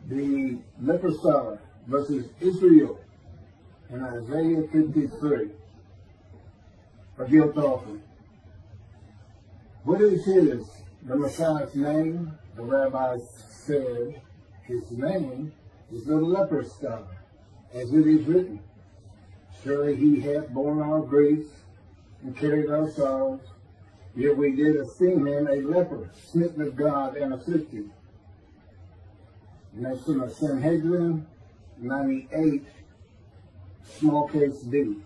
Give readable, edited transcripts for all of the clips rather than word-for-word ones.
the leper scholar versus Israel in Isaiah 53, a guilt offering. What is his, the Messiah's name? The rabbis said his name is the leper scholar, as it is written. Surely he hath borne our griefs and carried our sorrows, yet we did esteem him a leper, smitten of God and afflicted. And that's from the Sanhedrin 98, small case D.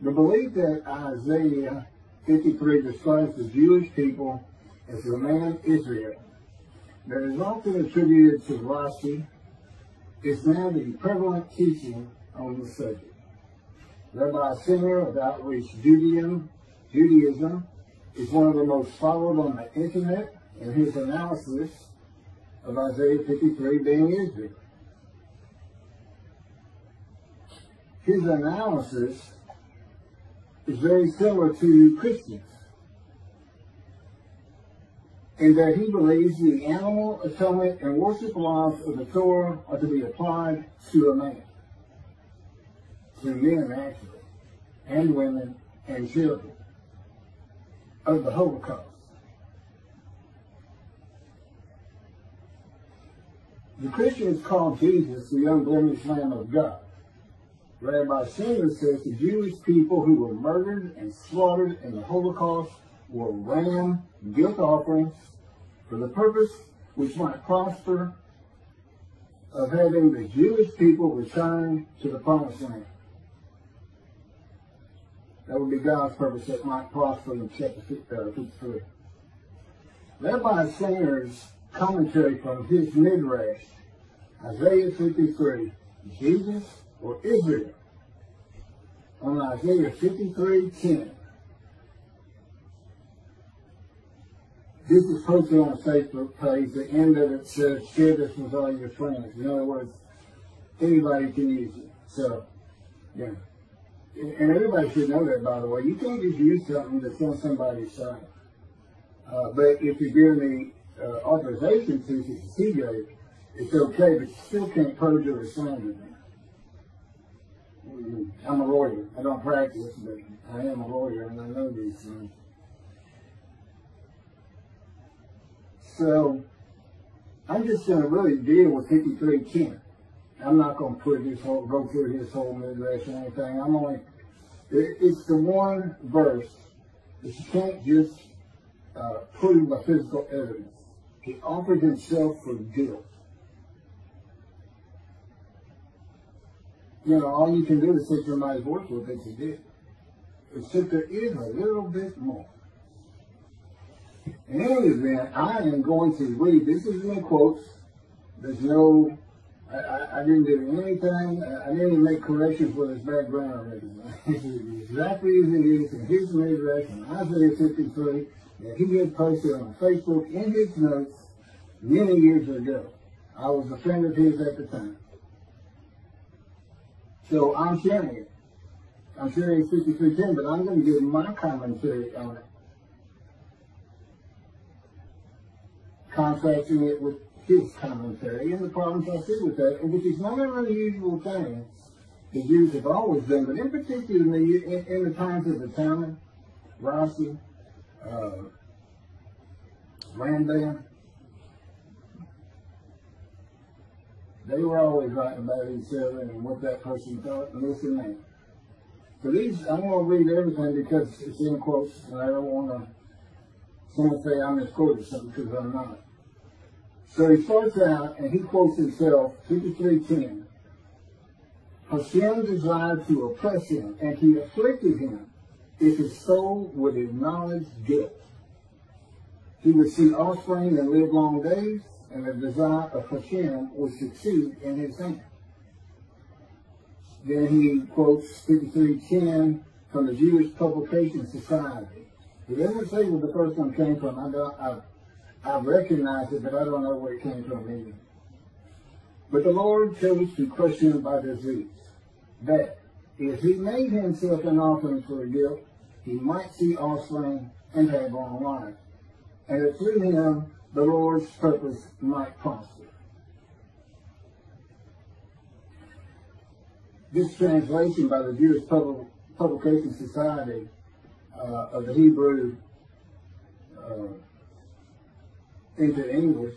The belief that Isaiah 53 describes the Jewish people as the man Israel, that is often attributed to Rashi, is now the prevalent teaching on the subject. Rabbi Singer of Outreach Judaism is one of the most followed on the internet in his analysis of Isaiah 53 being Israel. His analysis is very similar to Christians, in that he believes the animal atonement and worship laws of the Torah are to be applied to a man, to men actually, and women and children of the Holocaust. The Christians call Jesus the unblemished Lamb of God. Rabbi Singer says the Jewish people who were murdered and slaughtered in the Holocaust were ram guilt offerings for the purpose which might prosper of having the Jewish people return to the promised land. That would be God's purpose that might prosper in chapter 53. Rabbi Singer's commentary from his midrash, Isaiah 53, Jesus or Israel, on Isaiah 53:10. This is posted on a Facebook page. The end of it says, share this with all your friends. In other words, anybody can use it. So, yeah. And everybody should know that, by the way. You can't just use something that's on somebody's site. But if you're giving the authorization to CJ, it's okay, but you still can't purge your assignment. I'm a lawyer. I don't practice, but I am a lawyer, and I know these things. So, I'm just going to really deal with 53:10. I'm not going to go through his whole midrash or anything. It's the one verse that you can't just prove by physical evidence. He offered himself for guilt. You know, all you can do is take somebody's word for it that you did. Except there is a little bit more. In any event, I am going to read, this is in quotes, there's no, I didn't do anything, I didn't even make corrections with his background or anything. This is exactly as it is in his midrash in Isaiah 53 that he had posted on Facebook in his notes many years ago. I was a friend of his at the time. So I'm sharing it. I'm sharing 53:10, but I'm going to give my commentary on it, contrasting it with his commentary and the problems I see with that, which is not an unusual thing the Jews have always done, but in particular in the times of the Talmud, Rashi, Rambam, they were always writing about each other and what that person thought and this and that. So these, I'm going to read everything because it's in quotes, and I don't want someone to say I misquoted something because I'm not. So he starts out and he quotes himself, 53:10. Hashem desired to oppress him, and he afflicted him if his soul would acknowledge guilt. He would see offspring and live long days, and the desire of Hashem would succeed in his hand. Then he quotes 53:10 from the Jewish Publication Society. He doesn't say where the first one came from. I recognize it, but I don't know where it came from either. But the Lord chose to crush him by disease, that if he made himself an offering for guilt, he might see offspring and have long life, and that through him the Lord's purpose might prosper. this translation by the Jewish Publication Society of the Hebrew into English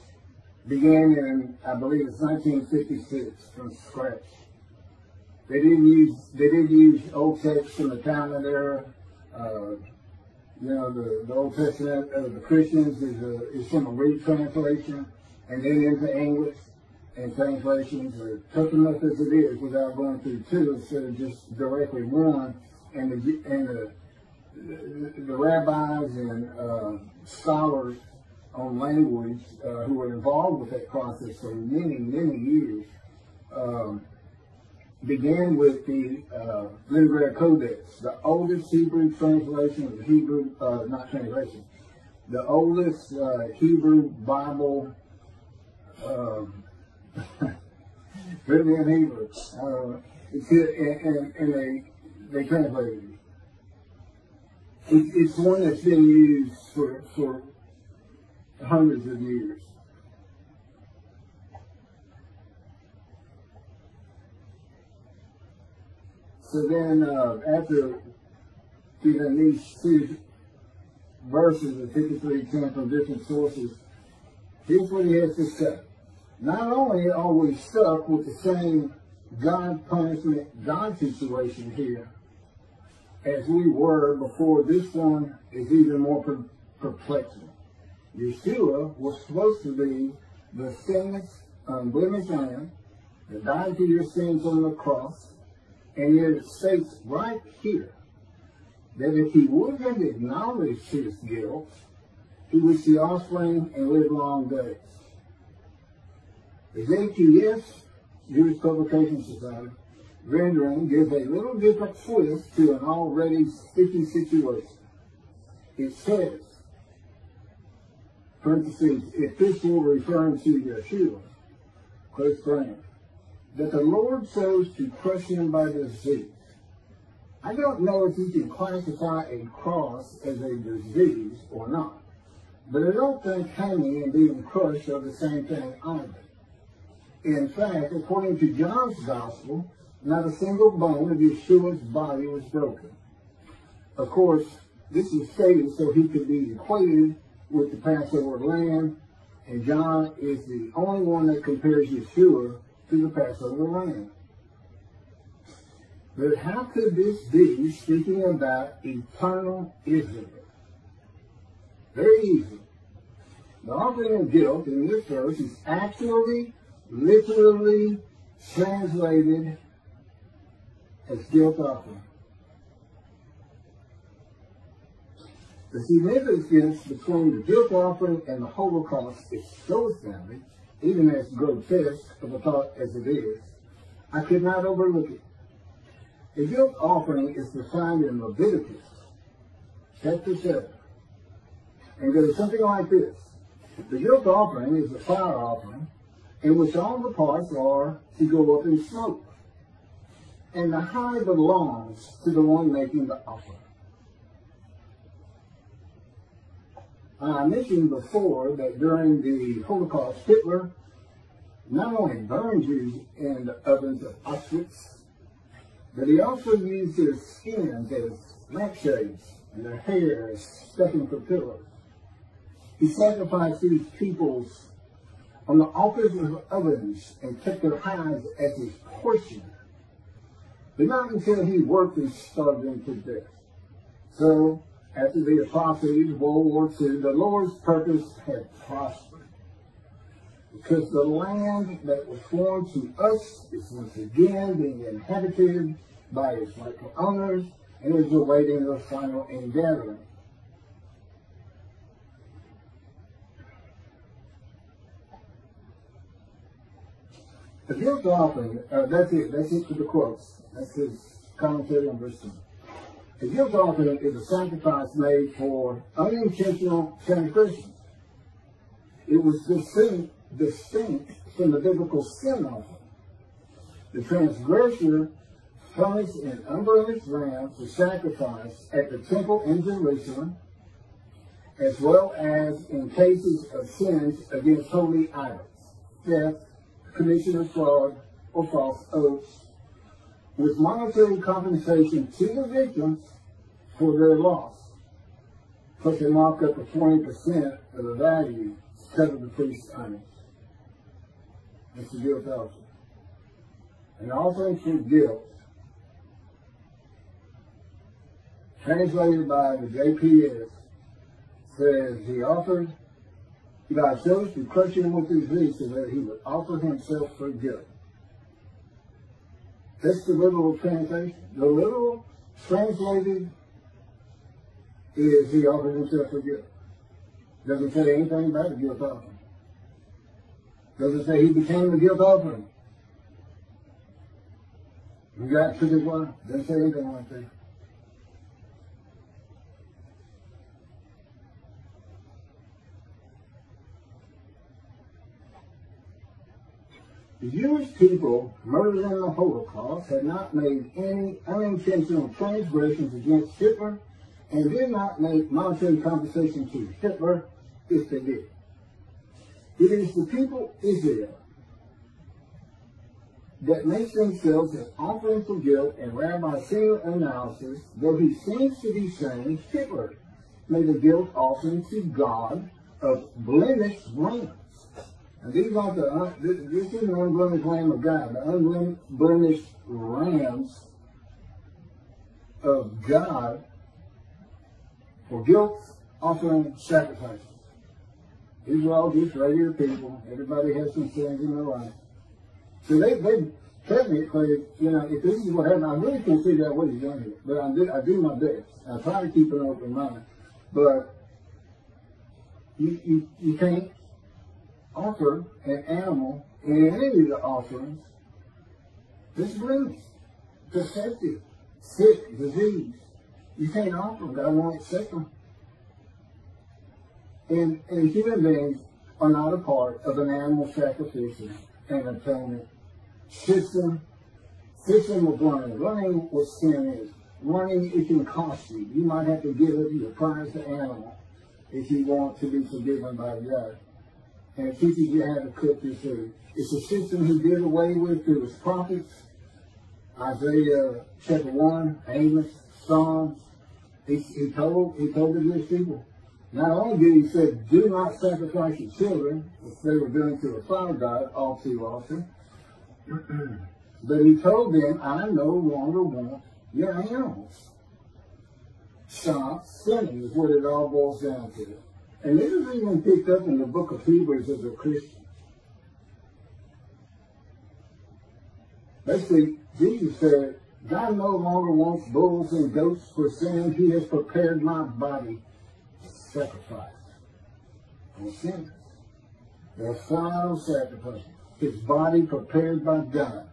began in, I believe it's 1956, from scratch. They didn't use old texts from the Talmud era. The Old Testament of the Christians is from a retranslation and then into English, and translations are tough enough as it is without going through two instead of just directly one. And the rabbis and scholars on language who were involved with that process for many, many years began with the Leningrad Codex, the oldest Hebrew translation of the Hebrew, the oldest Hebrew Bible written in Hebrew. And they translated it. It's one that's been used for hundreds of years. So then, after these two verses of 53 came from different sources, here's what he has to say. Not only are we stuck with the same God punishment, God situation here, as we were before, this one is even more perplexing. Yeshua was supposed to be the sinless, unblemished Lamb that died for your sins on the cross, and yet it states right here that if he would have acknowledged his guilt, he would see offspring and live long days. Ezekiel, Jewish Publication Society, rendering gives a little different twist to an already sticky situation. It says, parentheses, if this were referring to Yeshua, close friend, that the Lord chose to crush him by disease. I don't know if you can classify a cross as a disease or not, but I don't think hanging and being crushed are the same thing either. In fact, according to John's Gospel, not a single bone of Yeshua's body was broken. Of course, this is stated so he could be equated with the Passover lamb, and John is the only one that compares Yeshua to the Passover lamb. But how could this be speaking about eternal Israel? Very easy. The offering of guilt in this verse is actually, literally translated as guilt offering. The significance between the guilt offering and the Holocaust is so astounding, even as grotesque of a thought as it is, I could not overlook it. A guilt offering is defined in Leviticus, chapter 7, and goes something like this. The guilt offering is a fire offering in which all the parts are to go up in smoke, and the high belongs to the one making the offering. I mentioned before that during the Holocaust, Hitler not only burned Jews in the ovens of Auschwitz, but he also used their skins as lampshades and their hair as stuffing for pillows. He sacrificed these peoples on the altars of ovens and kept their hides as his portion, but not until he worked and starved them to death. So, after the atrocities of World War II, the Lord's purpose had prospered, because the land that was formed to us is once again being inhabited by its rightful owners and is awaiting the final ingathering. The guilt offering, that's it for the quotes. That's his commentary on verse 10. The guilt offering is a sacrifice made for unintentional transgression. It was distinct from the biblical sin offering. The transgressor furnished an unblemished lamb for sacrifice at the temple in Jerusalem, as well as in cases of sins against holy idols, theft, commission of fraud, or false oaths, with monetary compensation to the victims for their loss, plus a markup of 20% of the value to cover the priest's earnings. It's the guilt offering. An offering for guilt, translated by the JPS, says he offered, God chose to crush him with his knee so that he would offer himself for guilt. That's the literal translation. The literal translated is he offered himself for guilt. Doesn't say anything about the guilt offering. Doesn't say he became the guilt offering. You got to the one. Doesn't say anything like that. The Jewish people murdered in the Holocaust had not made any unintentional transgressions against Hitler and did not make monetary compensation to Hitler if they did. It is the people Israel that makes themselves an offering for guilt, and Rabbi Singer analysis, though he seems to be saying Hitler made a guilt offering to God of blemished rams. And these are this is an unblemished Lamb of God, the unblemished rams of God for guilt offering sacrifices. These are all just regular people. Everybody has some sins in their life. So they technically, you know, if this is what happened, I really can't figure out what he's done here. But I do my best. I try to keep an open mind. But you can't offer an animal in any of the offerings that's blemished, defective, sick, disease. You can't offer them. God won't accept them. And human beings are not a part of an animal sacrificial and atonement system of running. Running what sin is. Running, it can cost you. You might have to give up your prized animal if you want to be forgiven by God. And it teaches you how to cook your food. It's a system he did away with through his prophets. Isaiah chapter 1, Amos, Psalms. He told the Jewish people. Not only did he say, do not sacrifice your children, which they were doing to a fire god all too often, but he told them, I no longer want your animals. Stop sinning is what it all boils down to. And this is even picked up in the book of Hebrews as a Christian. Basically, Jesus said, God no longer wants bulls and goats for sin. He has prepared my body to sacrifice for sin. The final sacrifice. His body prepared by God.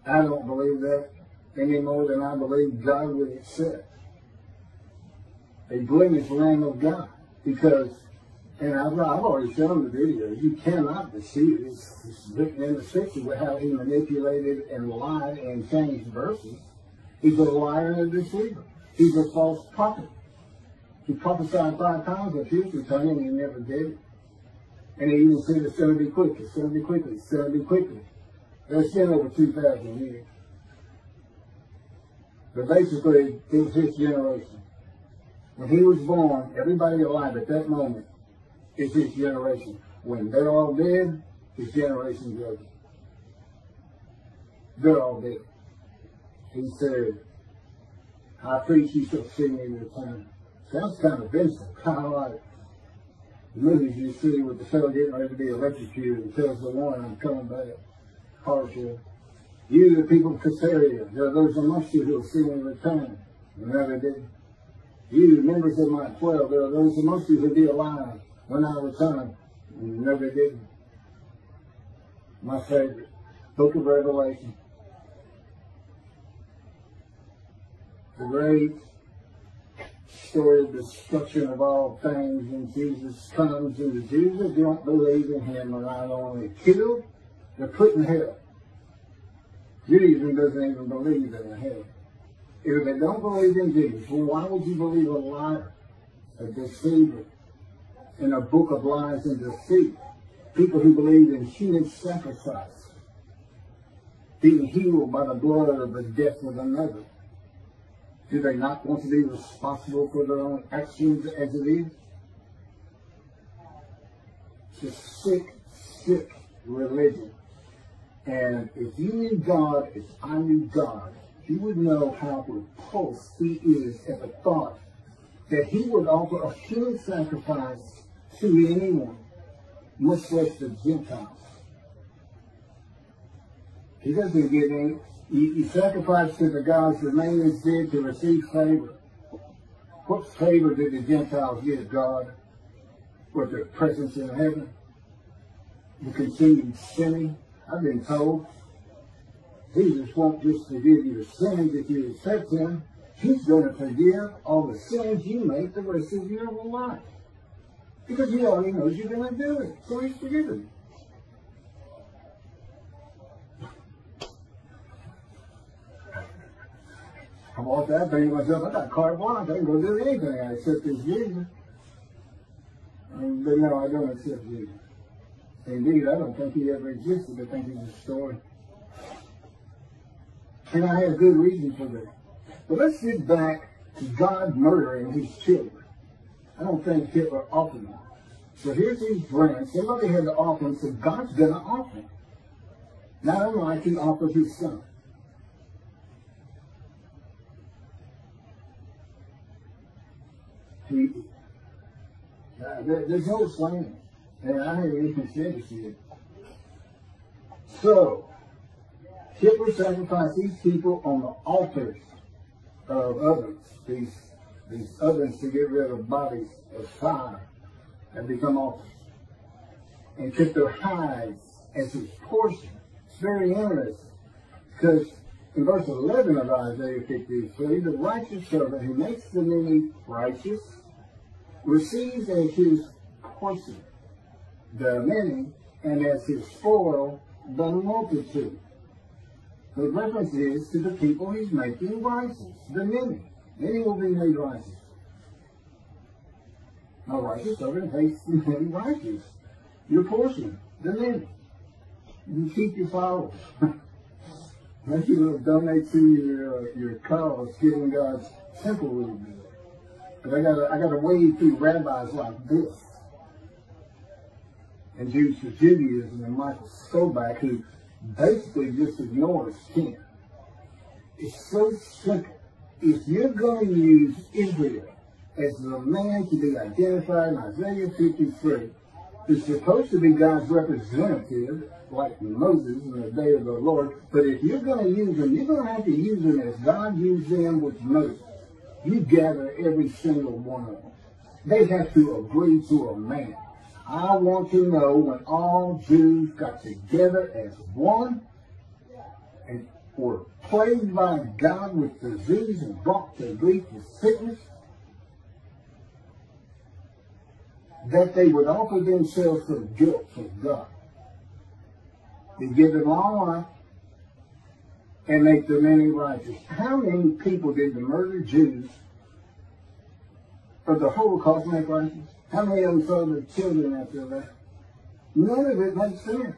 I don't believe that any more than I believe God would accept a blemished Lamb of God, because, and I've already shown the video, you cannot deceive it. It's written in the scripture with how he manipulated and lied and changed verses. He's a liar and a deceiver. He's a false prophet. He prophesied 5 times that he was returning and he never did it. And he even said it's going to be quick, it's going to be quickly, it's going to be quickly. That's been over 2,000 years. But basically, it was his generation. When he was born, everybody alive at that moment is his generation. When they're all dead, his generation goes. They're all dead. He said, I preach you shall see me return. Sounds kind of Vincent, kind of like the movies you see with the fellow getting ready to be electrocuted and tells the one, I'm coming back. Harsher. You, the people of Caesarea, there are those amongst you who will see me return. And never did. You, members of my 12, there are those amongst you who will be alive when I return. And never did. My favorite, Book of Revelation. The great story of destruction of all things, and Jesus comes, and the Jews that don't believe in him are not only killed, they're put in hell. Judaism doesn't even believe in hell. If they don't believe in Jesus, well, why would you believe a liar, a deceiver, in a book of lies and deceit? People who believe in human sacrifice. being healed by the blood of the death of another? Do they not want to be responsible for their own actions as it is? It's a sick, sick religion. And if you knew God, if I knew God, you would know how repulsed he is at the thought that he would offer a human sacrifice to anyone, much less the Gentiles. He doesn't give any. You sacrifice to the gods the man is dead to receive favor. What favor did the Gentiles give God? With their presence in heaven? The continued sinning? I've been told Jesus won't just forgive your sins if you accept him. He's going to forgive all the sins you make the rest of your life. Because he already knows you're going to do it. So he's forgiven. I'm off that thinking to myself, I got carte blanche. I can go do anything. I accept this Jesus. But no, I don't accept Jesus. Indeed, I don't think he ever existed. I think he's a story. And I have good reason for that. But let's get back to God murdering his children. I don't think Hitler offered them. So here's his brand. Somebody had to offer him, so God's going to offer him. Not unlike he offered his son. There's no explaining. And I haven't even said this yet. So, Hitler sacrificed these people on the altars of ovens. These ovens to get rid of bodies of fire and become altars. And took their hides as his portion. It's very interesting. Because in verse 11 of Isaiah 53, the righteous servant who makes the many righteous receives as his portion the many, and as his spoil the multitude. The reference is to the people he's making righteous, the many. Many will be made righteous. A righteous servant makes the many righteous. Your portion, the many. You keep your followers. Maybe you'll donate to your cause, giving God's temple a little bit. But I gotta wade through rabbis like this. And Jews for Judaism and Michael Sobak, who basically just ignores Ken. It's so simple. If you're going to use Israel as the man to be identified in Isaiah 53, who's supposed to be God's representative, like Moses in the day of the Lord, but if you're going to use them, you're going to have to use them as God used them with Moses. You gather every single one of them. They have to agree to a man. I want to know when all Jews got together as one and were plagued by God with disease and brought to grief with sickness, that they would offer themselves for guilt for God. They give them all life and make the many righteous. How many people did the murdered Jews of the Holocaust make righteous? How many of them saw their children after that? None of it makes sense.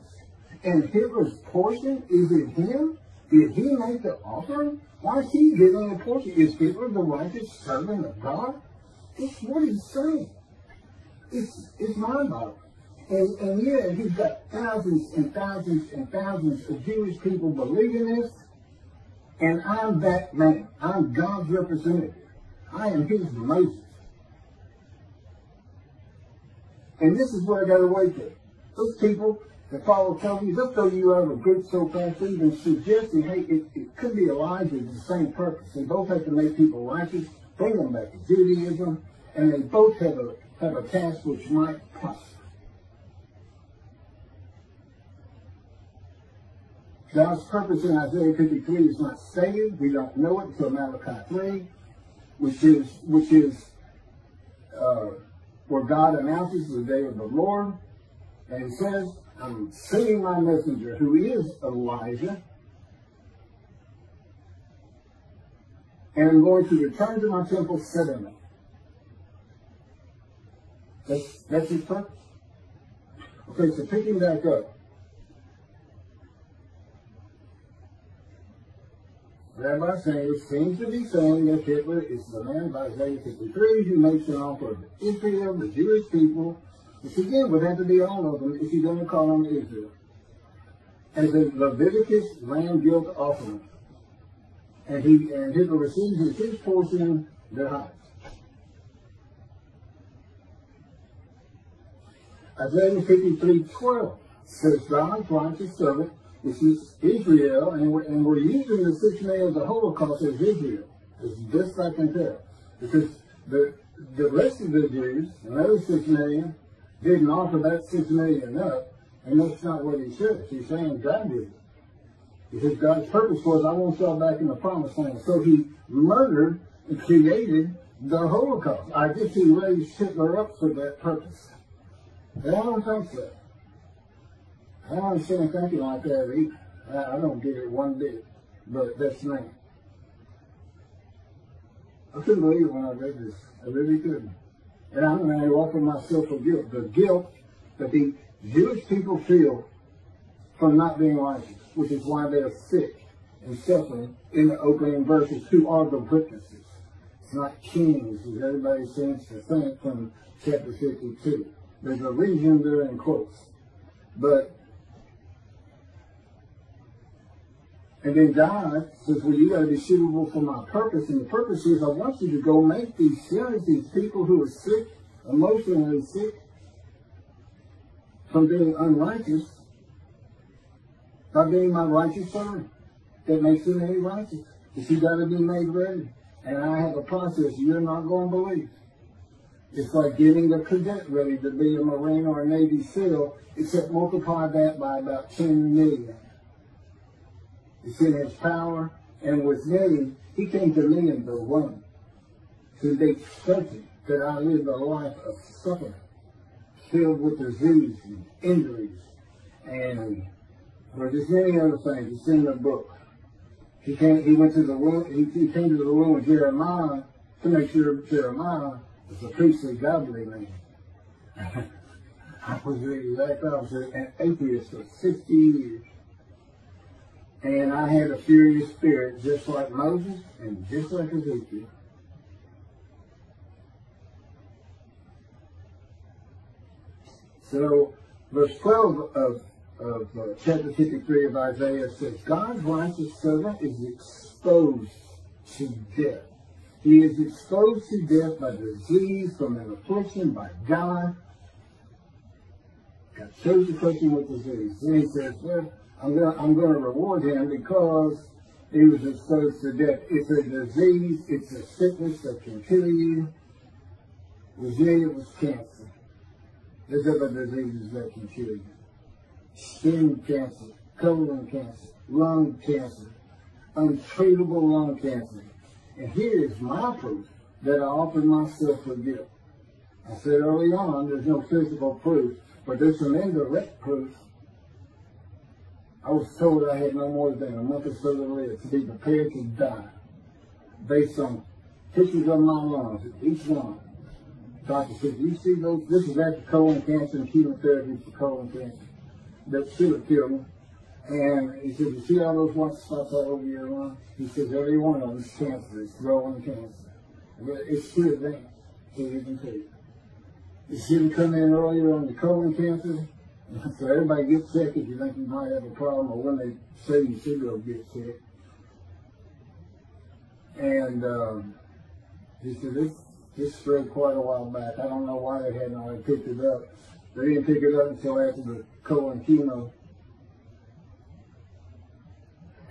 And Hitler's portion, is it him? Did he make the offering? Why is he giving a portion? Is Hitler the righteous servant of God? It's what he's saying. It's mind-boggling. And yeah, he's got thousands and thousands and thousands of Jewish people believing this. And I'm that man. I'm God's representative. I am his Moses. And this is what I got to wait for. Those people that follow Tovia, they'll throw you out of a group so fast, even suggesting, hey, it could be Elijah, the same purpose. They both have to make people righteous, bring them back to Judaism, and they both have a task which might prosper. God's purpose in Isaiah 53 is not stated. We don't know it until Malachi 3, which is where God announces the day of the Lord. And he says, I'm sending my messenger, who is Elijah, and I'm going to return to my temple suddenly. That's his purpose. Okay, so picking back up. Rabbi Singer seems to be saying that Hitler is the man of Isaiah 53 who makes an offer of Israel, the Jewish people, which again would have to be all of them if you're going to call them Israel, as a Leviticus land guilt offering. And Hitler receives as his portion their hides. Isaiah 53:12 says God's righteous servant, which is Israel, and we're using the 6 million of the Holocaust as Israel, as best I can tell. Because the rest of the Jews, another 6 million, didn't offer that 6 million up, and that's not what he says. He's saying God did it. Because God's purpose was, I want y'all back in the promised land. So he murdered and created the Holocaust. I guess he raised Hitler up for that purpose. And I don't think so. I don't understand thinking like that either. I don't get it one bit. But that's me. I couldn't believe it when I read this. I really couldn't. And I'm going to offer myself for guilt. The guilt that the Jewish people feel from not being righteous, which is why they're sick and suffering in the opening verses. Who are the witnesses? It's not kings, as everybody seems to think from chapter 52. There's a reason they're in quotes. And then God says, well, you got to be suitable for my purpose. And the purpose is I want you to go make these sinners, these people who are sick, emotionally sick, from being unrighteous, by being my righteous servant. That makes them any righteous. But you got to be made ready. And I have a process you're not going to believe. It's like getting a cadet ready to be a Marine or a Navy SEAL, except multiply that by about 10 million. It's in his power, and with me, he came to me in the womb to be certain that I lived a life of suffering, filled with disease and injuries, and there's many other things. It's in the book. He came to the womb of Jeremiah to make sure Jeremiah was a priestly, godly man. I was the exact opposite, an atheist for 60 years. And I had a furious spirit just like Moses and just like Ezekiel. So, verse 12 of chapter 53 of Isaiah says, God's righteous servant is exposed to death. He is exposed to death by disease, from an affliction, by God. God chose the person with disease. Then he says, well, I'm going to reward him because he was exposed to death. It's a disease. It's a sickness that can kill you. With me, it was cancer. There's other diseases that can kill you. Skin cancer, colon cancer, lung cancer, untreatable lung cancer. And here is my proof that I offered myself for guilt. I said early on, there's no physical proof, but there's some indirect proof. I was told I had no more than a month or so to live, to be prepared to die, based on pictures of my lungs, each one. Doctor said, you see those? This is after colon cancer and chemotherapy for colon cancer. That should have killed me. And he said, you see all those white spots all over your lung? He says, every one of them is cancer. It's growing cancer. But it's still there. So you can see it. It shouldn't come in earlier on the colon cancer. So everybody gets sick if you think you might have a problem, or when they say you should go get sick. And he said, this spread quite a while back. I don't know why they hadn't already picked it up. They didn't pick it up until after the colon chemo.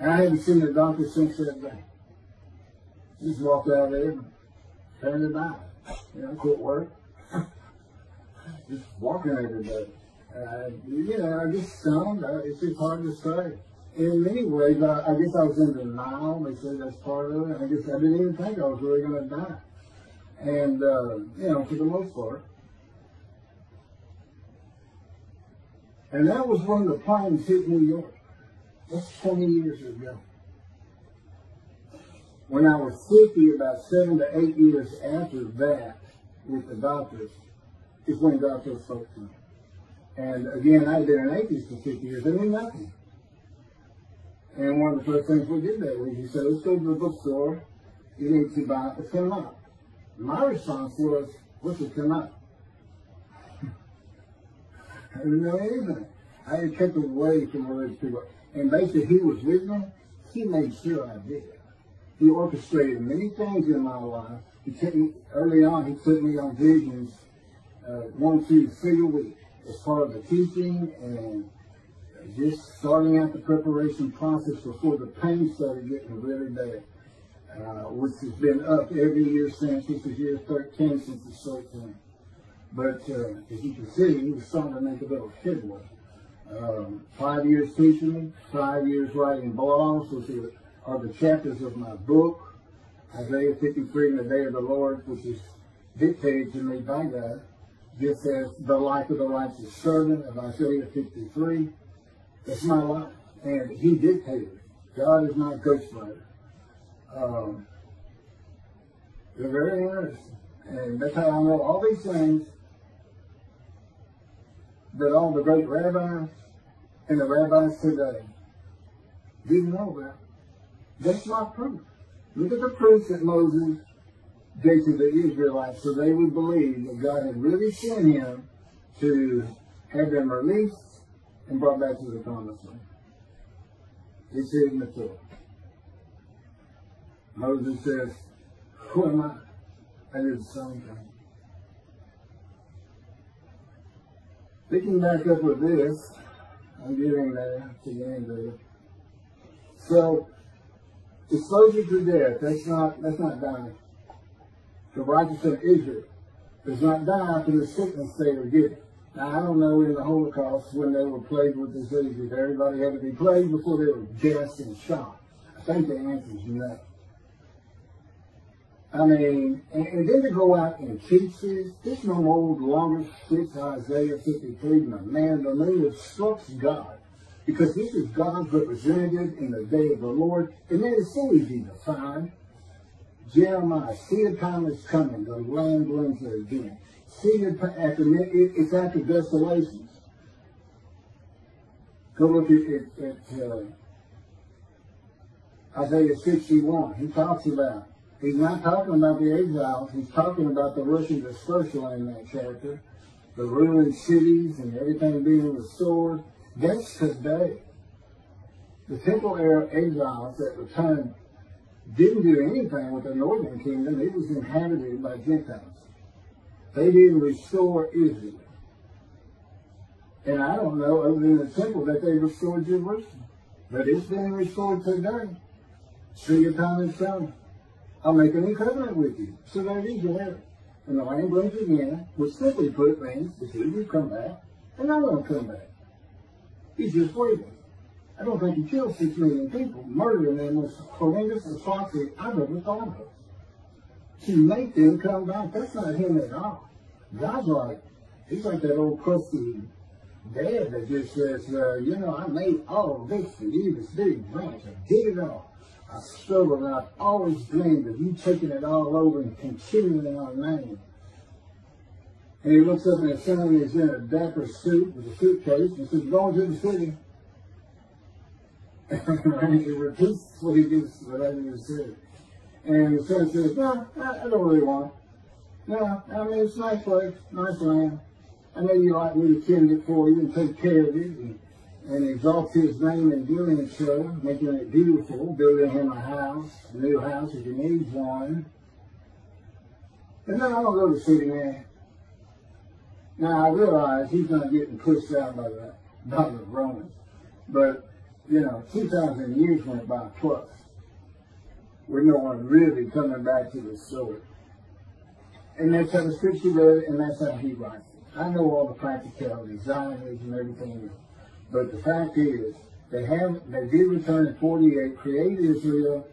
And I haven't seen the doctor since that day. Just walked out there and turned it out. Quit work. Just walking everybody. I just stunned. It's just hard to say. In many ways, I guess I was in denial. They said that's part of it. I guess I didn't even think I was really going to die. And, for the most part. And that was when the planes hit New York. That's 20 years ago. When I was 50, about 7 to 8 years after that, with the doctors, is when doctors spoke to me. And again, I'd been an atheist for 50 years. I knew nothing. And one of the first things we did that week, he said, let's go to the bookstore. You need to buy a Talmud. My response was, what's a Talmud? I didn't know anything. I had kept away from religious people. And basically, he was with me. He made sure I did. He orchestrated many things in my life. He took me, early on, he took me on visions 1, 2, 3 a week as part of the teaching and just starting out the preparation process before the pain started getting really bad, which has been up every year since. This is year 13 since the short term. But as you can see, he was starting to make a little headway. 5 years teaching, 5 years writing blogs, which are the chapters of my book, Isaiah 53 and the Day of the Lord, which is dictated to me by God, just as the life of the righteous servant of Isaiah 53. That's my life. And he dictated it. God is not a ghostwriter. They're very interesting. And that's how I know all these things that all the great rabbis and the rabbis today didn't know about. That's not proof. Look at the proof that Moses gave to the Israelites so they would believe that God had really sent him to have them released and brought back to the promised land. It's in the Torah. Moses says, who am I? I did the same thing. Picking back up with this, I'm getting there to the end of it. So, exposure to death, that's not dying. The righteous of Israel does not die after the sickness they were given. Now, I don't know in the Holocaust when they were plagued with diseases, everybody had to be plagued before they were gassed and shot. I think the answer is no. I mean, and then to go out and teach this, there's no old longer sticks Isaiah 53, my man, the name instructs God. Because this is God's representative in the day of the Lord. And then it's so easy to find. Jeremiah, see the time is coming, the land blooms again. See the after it's after desolations. Go look at Isaiah 61. He talks about, he's not talking about the exiles, he's talking about the Russian dispersal in that chapter. The ruined cities and everything being restored. That's today. The temple era exiles at the time didn't do anything with the northern kingdom. It was inhabited by Gentiles. They didn't restore Israel. And I don't know, other than the temple, that they restored Jerusalem. But it's being restored today. See your time is coming. I'll make a new covenant with you. So there you have it. And the land blooms again, which simply put means the Hebrews come back, and I'm going to come back. He's just waiting. I don't think he killed 6 million people, murdering them with horrendous atrocity I've ever thought of. To make them come back, that's not him at all. God's like, he's like that old crusty dad that just says, you know, I made all of this for you, this big branch. I did it all. I struggled and I've always dreamed of you taking it all over and continuing our name. And he looks up and his son is in a dapper suit with a suitcase and says, going to the city. And he repeats what he just said. And the son says, no, I don't really want it. No, I mean, it's a nice place, nice land. I know you like me to tend it for you and take care of it and exalt his name in doing so, making it beautiful, building him a house, a new house if he needs one. And then I don't go to the city, man. Now, I realize he's not getting pushed out by the Romans. But, you know, 2,000 years went by plus. With no one really coming back to the story. And that's how the scripture read it, and that's how he writes it. I know all the practicalities, Zionism and everything else. But the fact is, they did return in 48, create Israel,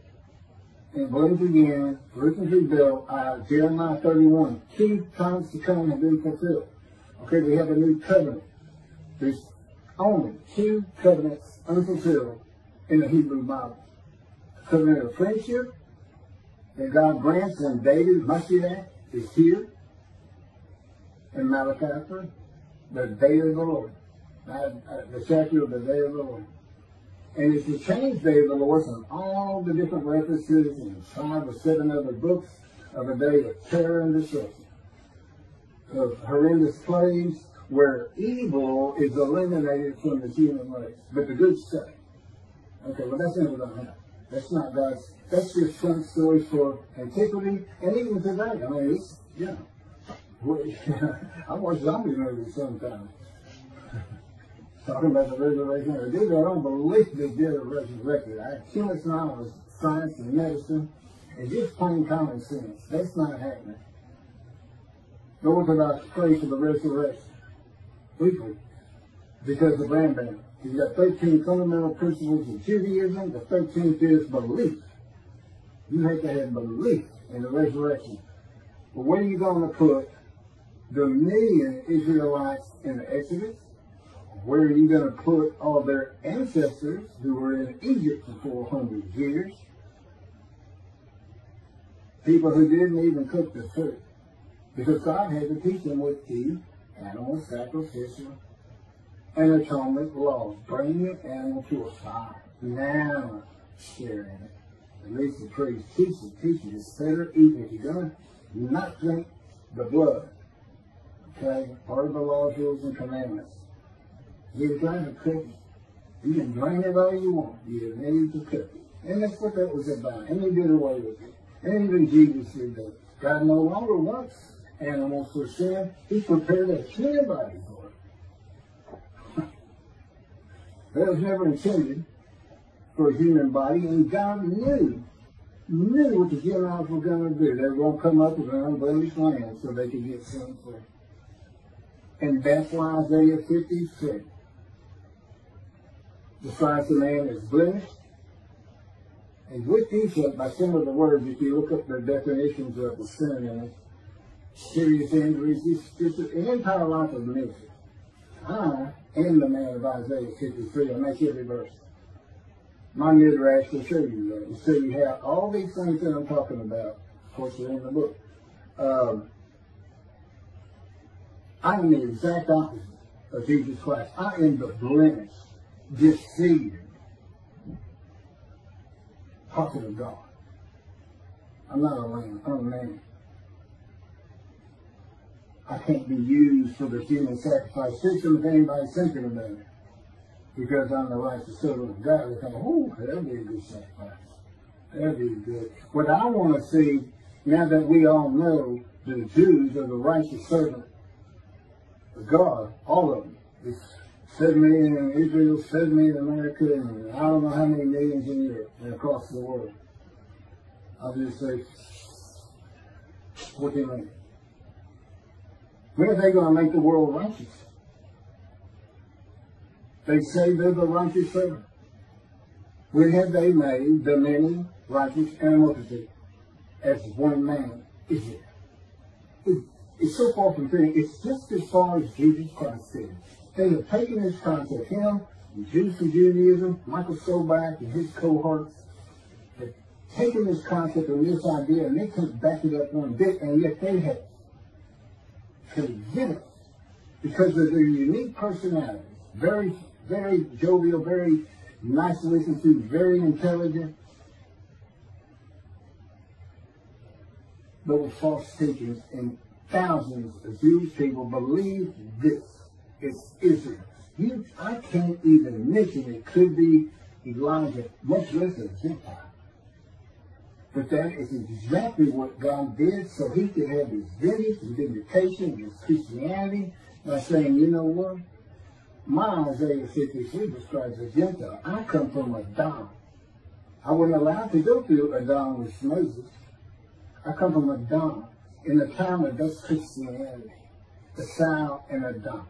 and blooms again, Jerusalem's rebuilt, Jeremiah 31, 2 times to come have been fulfilled. Okay, we have a new covenant. There's only 2 covenants unfulfilled in the Hebrew Bible. The covenant of friendship that God grants in David, Moshiach, is here in Malachi 3, the day of the Lord. The chapter of the day of the Lord. And it's the change day of the Lord from all the different references in 5 or 7 other books of a day of terror and destruction, of horrendous plagues where evil is eliminated from the human race, but the good stay. Okay, well that's never going to happen. That's not God's, that's just some story for antiquity, and even today. I mean, it's, you know, I watch zombie movies sometimes. Talking about the resurrection. I don't believe they did a resurrection. I have too much knowledge of science and medicine and just plain common sense. That's not happening. Nor could I pray for the resurrection. Weekly. Because of Rambam. He's got 13 fundamental principles of Judaism. The 13th is belief. You have to have belief in the resurrection. But where are you going to put the million Israelites in the Exodus? Where are you going to put all their ancestors who were in Egypt for 400 years? People who didn't even cook the food. Because God had to teach them what the animal sacrificial and atonement laws. Bring your animal to a fire. Now share in it. At least the priest teach it. It's better eating. If you're going to not drink the blood. Okay? Part of the laws, rules, and commandments. You're trying to cook it. You can drain it all you want. You need to cook it. And that's what that was about. And they did away with it. And even Jesus did that. God no longer wants animals for sin. He prepared a human body for it. That was never intended for a human body. And God knew what the Gentiles were going to do. They were going to come up with an unblemished land so they could get sin free. And that's why Isaiah 53 describes the man as blemished. And with these, by some of the words, if you look up the definitions of the synonyms, serious injuries, it's an entire life of ministry. I am the man of Isaiah 53. I make every verse. My midrash will show you that. So you have all these things that I'm talking about. Of course, they're in the book. I am the exact opposite of Jesus Christ. I am the blemished, deceived prophet of God. I'm not a lamb. I'm a man. I can't be used for the human sacrifice system if anybody's thinking about it. Because I'm the righteous servant of God. They think, oh, that'll be a good sacrifice. That'll be good. What I want to see, now that we all know the Jews are the righteous servant of God, all of them. It's 7 million in Israel, 7 million in America, and I don't know how many millions in Europe and across the world. I'll just say 14 million. When are they going to make the world righteous? They say they're the righteous servant. When have they made the many righteous and a multitude as one man is there? It's so far from being, it's just as far as Jesus Christ did. They have taken this concept, him, the Jews from Judaism, Michael Sobach and his cohorts, have taken this concept and this idea and they can't back it up one bit, and yet they have convinced because of their unique personalities, very, very jovial, very nice to listen to, very intelligent, but with false teachings, and thousands of Jewish people believe this. It's Israel. I can't even mention it could be Elijah, much less a Gentile. But that is exactly what God did so he could have his vintage, his vindication, his Christianity, by saying, you know what? My Isaiah 53 describes a Gentile. I come from Adam. I wasn't allowed to go through Adam with Moses. I come from Adam. In the time of that's Christianity. The Sal and Adam.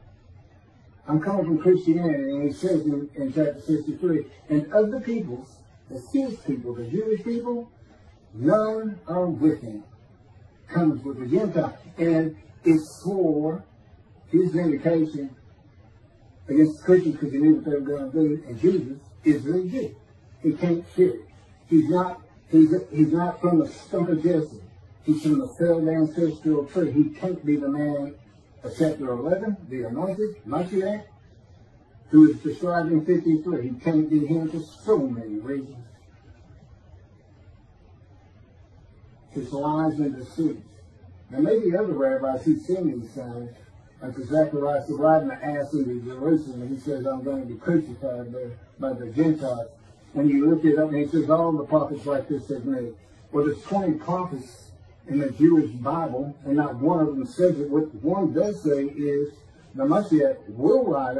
I'm coming from Christianity, and he says in chapter 63, and of the peoples, the his people, the Jewish people, none are with him. Comes with the Gentile. And it's for his vindication against the Christians because he knew what they were going to do. And Jesus is the Jew. He can't fit it. He's not from the stump of Jesse. He's from the felled ancestral tree. He can't be the man of chapter 11, the anointed, Moshiach, who is described in 53. He can't get him for so many reasons. His lies and deceit. Now maybe other rabbis who've seen these things, like Zechariah riding the ass into Jerusalem, and he says, I'm going to be crucified there by the Gentiles. When you look it up, and he says, all the prophets like this have made. Well, there's 20 prophets in the Jewish Bible, and not one of them says it. What one does say is, the Moshiach will ride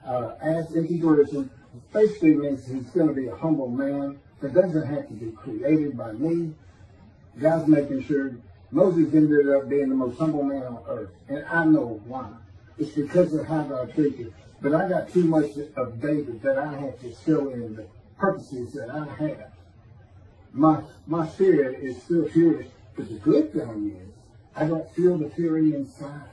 ass into Jerusalem. Basically means he's going to be a humble man that doesn't have to be created by me. God's making sure Moses ended up being the most humble man on earth. And I know why. It's because of how God treated him. But I got too much of David that I have to show in the purposes that I have. My spirit is still furious. But the good thing is, I don't feel the fury inside.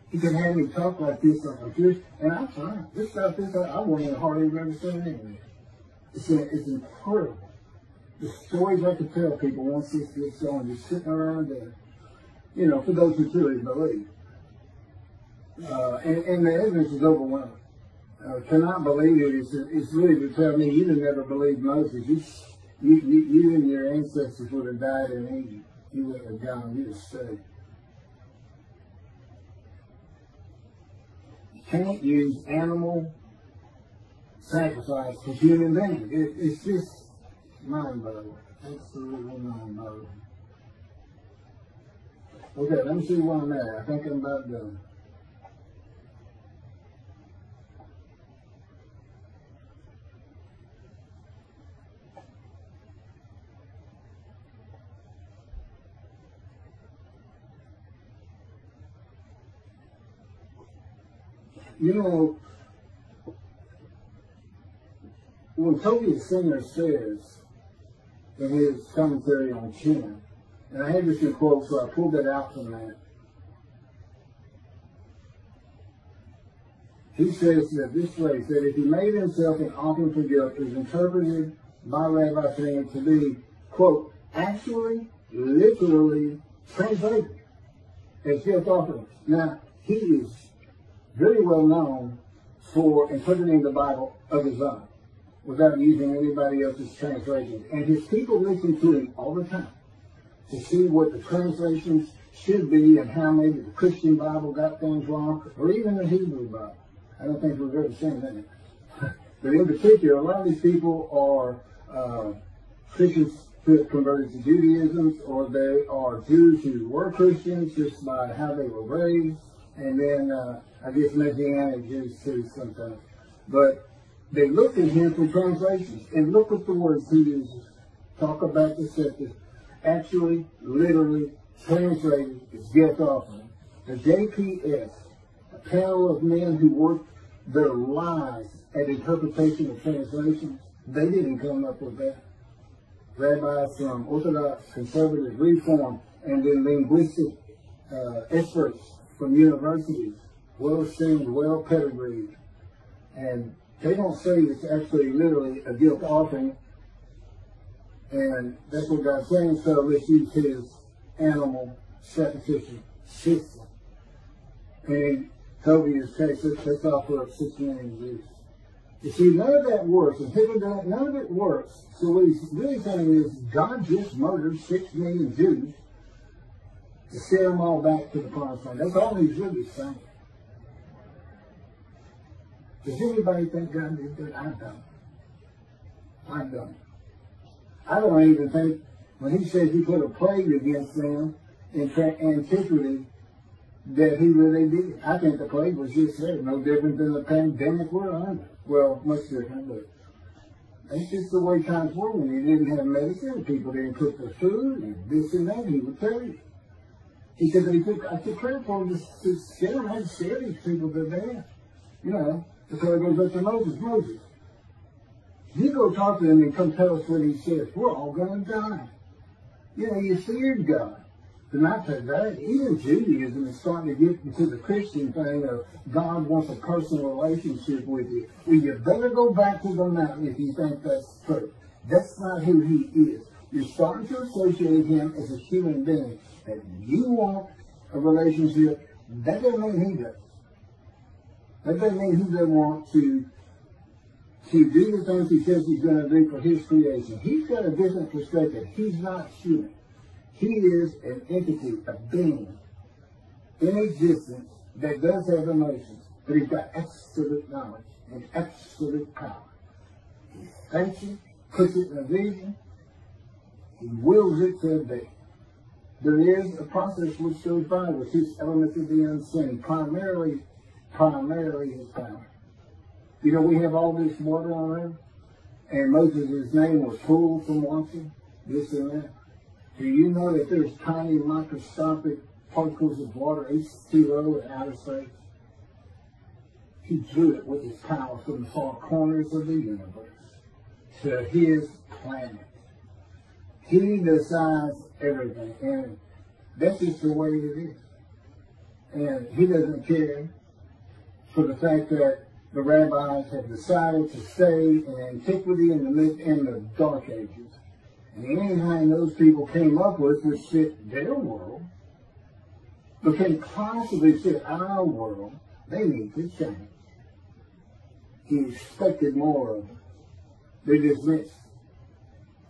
He can have me talk like this, like I'm furious, and I'm fine. This stuff, I won't even hardly understand anything. It's incredible. The stories I could tell people once this gets on, just sitting around there, you know, for those who truly believe. And the evidence is overwhelming. Cannot believe it. It's really to tell me you didn't ever believe Moses. You and your ancestors would have died in Egypt. You wouldn't have gone. You'd have stayed. You can't use animal sacrifice for human beings. It's just mind-boggling. Absolutely mind-boggling. Okay, let me see where I'm at. I think I'm about done. You know, when Tovia Singer says in his commentary on 10, and I had this in quote, so I pulled that out from that. He says that this phrase, that if he made himself an offering for guilt, is interpreted by Rabbi Singer to be, quote, actually, literally translated as guilt offering. Now, he is very well known for interpreting the Bible of his own without using anybody else's translation. And his people listen to him all the time to see what the translations should be and how maybe the Christian Bible got things wrong, or even the Hebrew Bible. I don't think we've ever seen that. But in particular, a lot of these people are Christians who have converted to Judaism, or they are Jews who were Christians just by how they were raised, and then I guess Messianic Jews too sometimes. But they look at him for translations, and look at the words he uses. Talk about deceptive. Actually, literally, translated as guilt offering. The JPS, a panel of men who worked their lives at interpretation of translations, they didn't come up with that. Rabbis from Orthodox, Conservative, Reform, and then linguistic experts from universities, well-esteemed, well-pedigreed. And they don't say it's actually literally a guilt offering. And that's what God's saying, so let's use his animal sacrificial system. And in Tovia's case, let's offer up 6 million Jews. You see, none of that works. And people don't, none of it works. So what he's really saying is God just murdered 6 million Jews to send them all back to the promised land. That's all he's really saying. Does anybody think God did that? I don't. I don't. I don't even think, when he says he put a plague against them in antiquity, that he really did. I think the plague was just there, no different than the pandemic we're under. Well, much different, but that's just the way times were when you didn't have medicine. People didn't cook their food, and this and that, he would tell you. He said that I took credit for him to scare these people that they had. You know, so it goes up to Moses. You go talk to him and come tell us what he says. We're all going to die. You know, you feared God. But not today. Even Judaism is starting to get into the Christian thing of God wants a personal relationship with you. Well, you better go back to the mountain if you think that's true. That's not who he is. You're starting to associate him as a human being. And you want a relationship, that doesn't mean he does. That doesn't mean he doesn't want to do the things he says he's going to do for his creation. He's got a different perspective. He's not human. He is an entity, a being in existence that does have emotions, but he's got absolute knowledge and absolute power. He thinks it, puts it in a vision, he wills it to obey. There is a process which goes by with his elements of the unseen, primarily his power. You know, we have all this water on earth, and Moses' name was pulled from watching this and that. Do you know that there's tiny microscopic particles of water, H2O, in outer space? He drew it with his power from the far corners of the universe to his planet. He decides everything, and that's just the way it is. And he doesn't care for the fact that the rabbis have decided to stay in antiquity in the Dark Ages. And anything those people came up with which fit their world, but can possibly fit our world, they need to change. He expected more of them. They dismissed.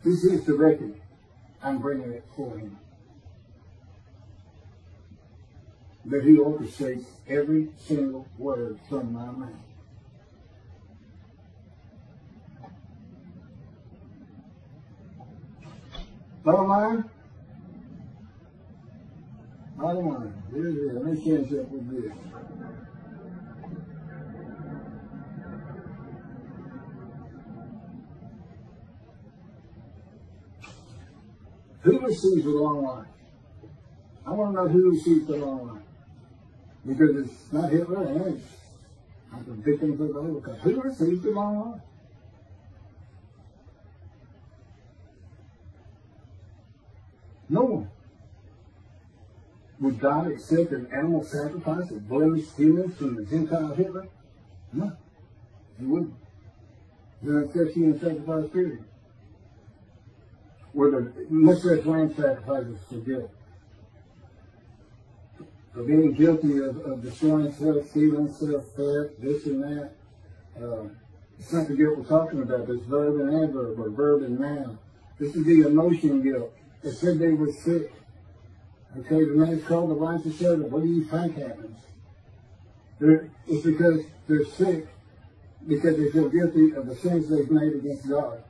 This is the record. I'm bringing it for him. But he orchestrates every single word from my mouth. Bottom line. Here it is. Let me finish up with this. Who receives the long life? I want to know who receives the long life. Because it's not Hitler and it's not the victims of the Holocaust. Who receives the long life? No one. Would God accept an animal sacrifice of blemished humans from the Gentile Hitler? No. He wouldn't. He doesn't accept human sacrifice, period. Were the much less lamb sacrifices for guilt. For being guilty of destroying self, stealing self, theft, this and that. It's not the guilt we're talking about. It's verb and adverb, or verb and noun. This is the emotion guilt. It said they were sick. Okay, the man's called the righteous servant. What do you think happens? It's because they're sick, because they feel guilty of the sins they've made against God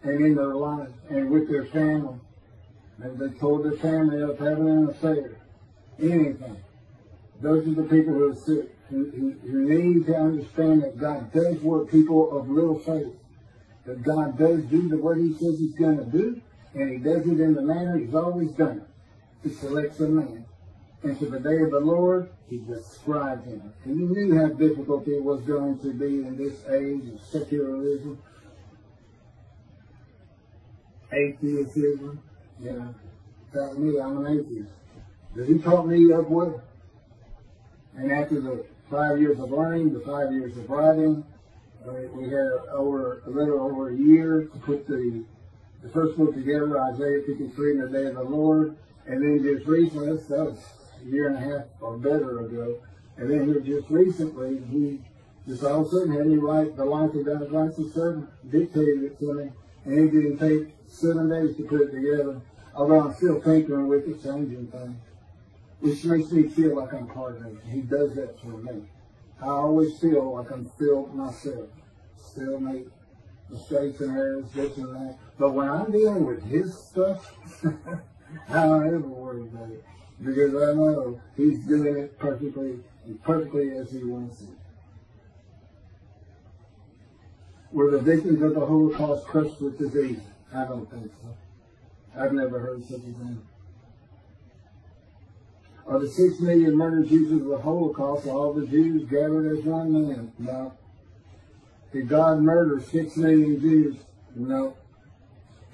and in their lives and with their family. And they told their family of having an affair. Anything. Those are the people who are sick, who need to understand that God does work people of little faith. That God does do what he says he's going to do, and he does it in the manner he's always done it. He selects a man. And to the day of the Lord, he described him. And he knew how difficult it was going to be in this age of secularism, atheism. You know, tell me I'm an atheist. But he taught me of what? And after the 5 years of learning, the 5 years of writing, we had a little over a year to put the first book together, Isaiah 53 and the Day of the Lord. And then just recently, that was a year and a half or better ago. And then here just recently, he just all of a sudden had me write the life of God's righteous servant, dictated it to me. And it didn't take 7 days to put it together. Although I'm still tinkering with it, changing things. Which makes me feel like I'm part of it. He does that for me. I always feel like I'm still myself. Still make mistakes and errors, this and that. But when I'm dealing with his stuff, I don't ever worry about it. Because I know he's doing it perfectly as he wants it. Were the victims of the Holocaust crushed with disease? I don't think so. I've never heard such a thing. Are the 6 million murdered Jews of the Holocaust, all the Jews gathered as one man? No. Did God murder 6 million Jews? No.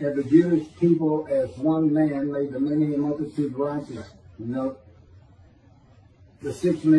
Have the Jewish people as one man made the many multitude righteous? No. The 6 million